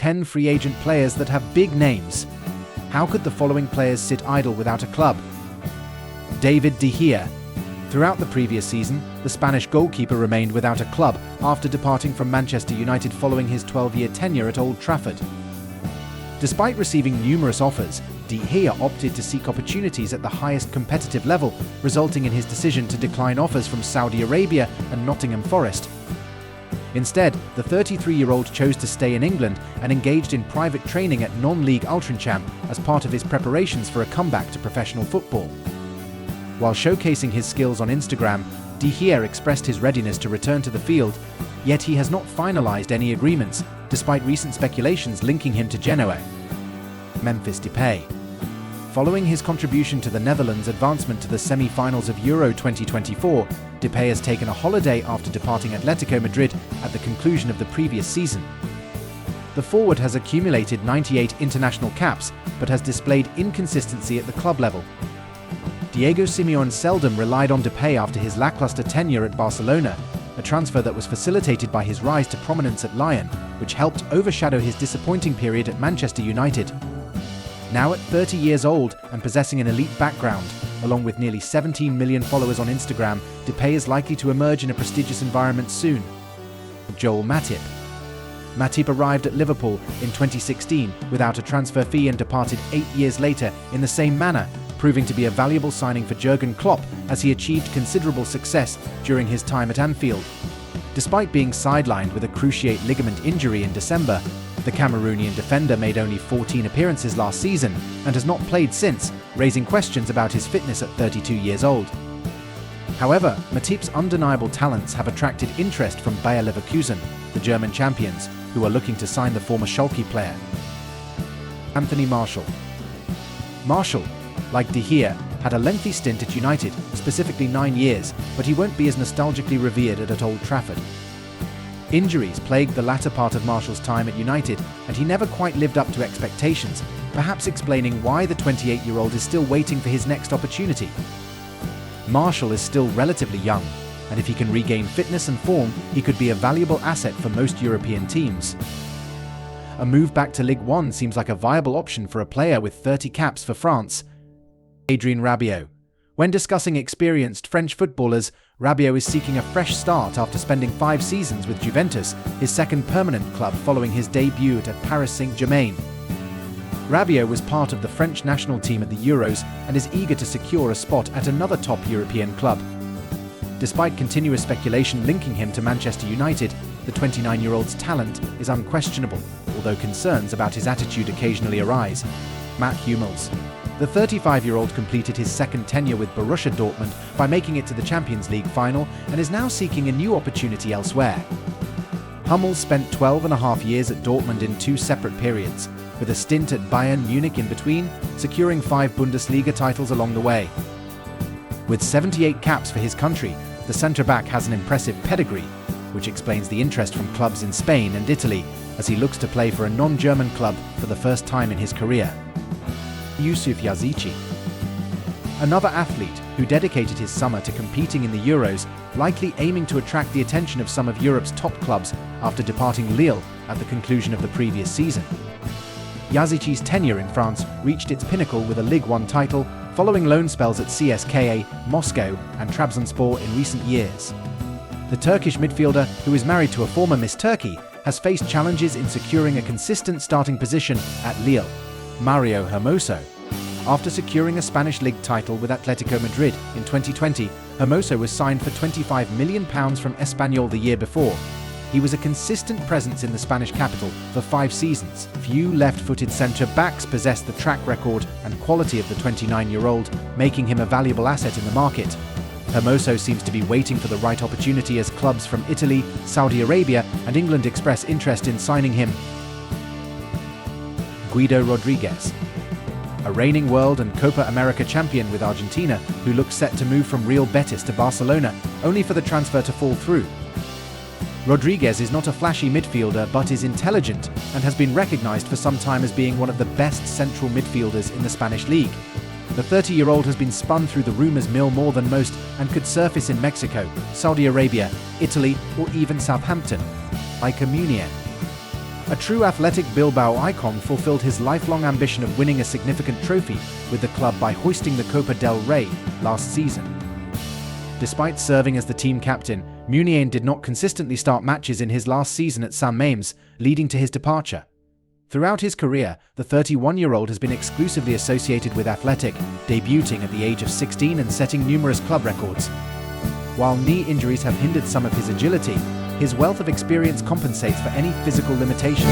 10 free agent players that have big names. How could the following players sit idle without a club? David Degea. Throughout the previous season, the Spanish goalkeeper remained without a club after departing from Manchester United following his 12-year tenure at Old Trafford. Despite receiving numerous offers, Degea opted to seek opportunities at the highest competitive level, resulting in his decision to decline offers from Saudi Arabia and Nottingham Forest. Instead, the 33-year-old chose to stay in England and engaged in private training at non-league Altrincham as part of his preparations for a comeback to professional football. While showcasing his skills on Instagram, Degea expressed his readiness to return to the field, yet he has not finalised any agreements, despite recent speculations linking him to Genoa. Memphis Depay. Following his contribution to the Netherlands' advancement to the semi-finals of Euro 2024, Depay has taken a holiday after departing Atletico Madrid at the conclusion of the previous season. The forward has accumulated 98 international caps, but has displayed inconsistency at the club level. Diego Simeone seldom relied on Depay after his lackluster tenure at Barcelona, a transfer that was facilitated by his rise to prominence at Lyon, which helped overshadow his disappointing period at Manchester United. Now at 30 years old and possessing an elite background, along with nearly 17 million followers on Instagram, Depay is likely to emerge in a prestigious environment soon. Joel Matip. Matip arrived at Liverpool in 2016 without a transfer fee and departed 8 years later in the same manner, proving to be a valuable signing for Jurgen Klopp as he achieved considerable success during his time at Anfield. Despite being sidelined with a cruciate ligament injury in December, the Cameroonian defender made only 14 appearances last season and has not played since, raising questions about his fitness at 32 years old. However, Matip's undeniable talents have attracted interest from Bayer Leverkusen, the German champions, who are looking to sign the former Schalke player. Anthony Martial. Martial, like Degea, had a lengthy stint at United, specifically 9 years, but he won't be as nostalgically revered at Old Trafford. Injuries plagued the latter part of Martial's time at United, and he never quite lived up to expectations, perhaps explaining why the 28-year-old is still waiting for his next opportunity. Martial is still relatively young, and if he can regain fitness and form, he could be a valuable asset for most European teams. A move back to Ligue 1 seems like a viable option for a player with 30 caps for France. Adrien Rabiot. When discussing experienced French footballers, Rabiot is seeking a fresh start after spending 5 seasons with Juventus, his second permanent club following his debut at Paris Saint-Germain. Rabiot was part of the French national team at the Euros and is eager to secure a spot at another top European club. Despite continuous speculation linking him to Manchester United, the 29-year-old's talent is unquestionable, although concerns about his attitude occasionally arise. Matt Hummels. The 35-year-old completed his second tenure with Borussia Dortmund by making it to the Champions League final and is now seeking a new opportunity elsewhere. Hummels spent 12.5 years at Dortmund in 2 separate periods, with a stint at Bayern Munich in between, securing 5 Bundesliga titles along the way. With 78 caps for his country, the centre-back has an impressive pedigree, which explains the interest from clubs in Spain and Italy as he looks to play for a non-German club for the first time in his career. Yusuf Yazici. Another athlete who dedicated his summer to competing in the Euros, likely aiming to attract the attention of some of Europe's top clubs after departing Lille at the conclusion of the previous season. Yazici's tenure in France reached its pinnacle with a Ligue 1 title, following loan spells at CSKA, Moscow and Trabzonspor in recent years. The Turkish midfielder, who is married to a former Miss Turkey, has faced challenges in securing a consistent starting position at Lille. Mario Hermoso. After securing a Spanish league title with Atletico Madrid in 2020, Hermoso was signed for £25 million from Espanyol the year before. He was a consistent presence in the Spanish capital for 5 seasons. Few left-footed centre-backs possess the track record and quality of the 29-year-old, making him a valuable asset in the market. Hermoso seems to be waiting for the right opportunity as clubs from Italy, Saudi Arabia and England express interest in signing him. Guido Rodriguez. A reigning World and Copa America champion with Argentina, who looks set to move from Real Betis to Barcelona, only for the transfer to fall through. Rodriguez is not a flashy midfielder but is intelligent and has been recognised for some time as being one of the best central midfielders in the Spanish league. The 30-year-old has been spun through the rumours mill more than most and could surface in Mexico, Saudi Arabia, Italy or even Southampton. Like Munier. A true Athletic Bilbao icon fulfilled his lifelong ambition of winning a significant trophy with the club by hoisting the Copa del Rey last season. Despite serving as the team captain, Muniain did not consistently start matches in his last season at Sant Mamés, leading to his departure. Throughout his career, the 31-year-old has been exclusively associated with Athletic, debuting at the age of 16 and setting numerous club records. While knee injuries have hindered some of his agility, his wealth of experience compensates for any physical limitations.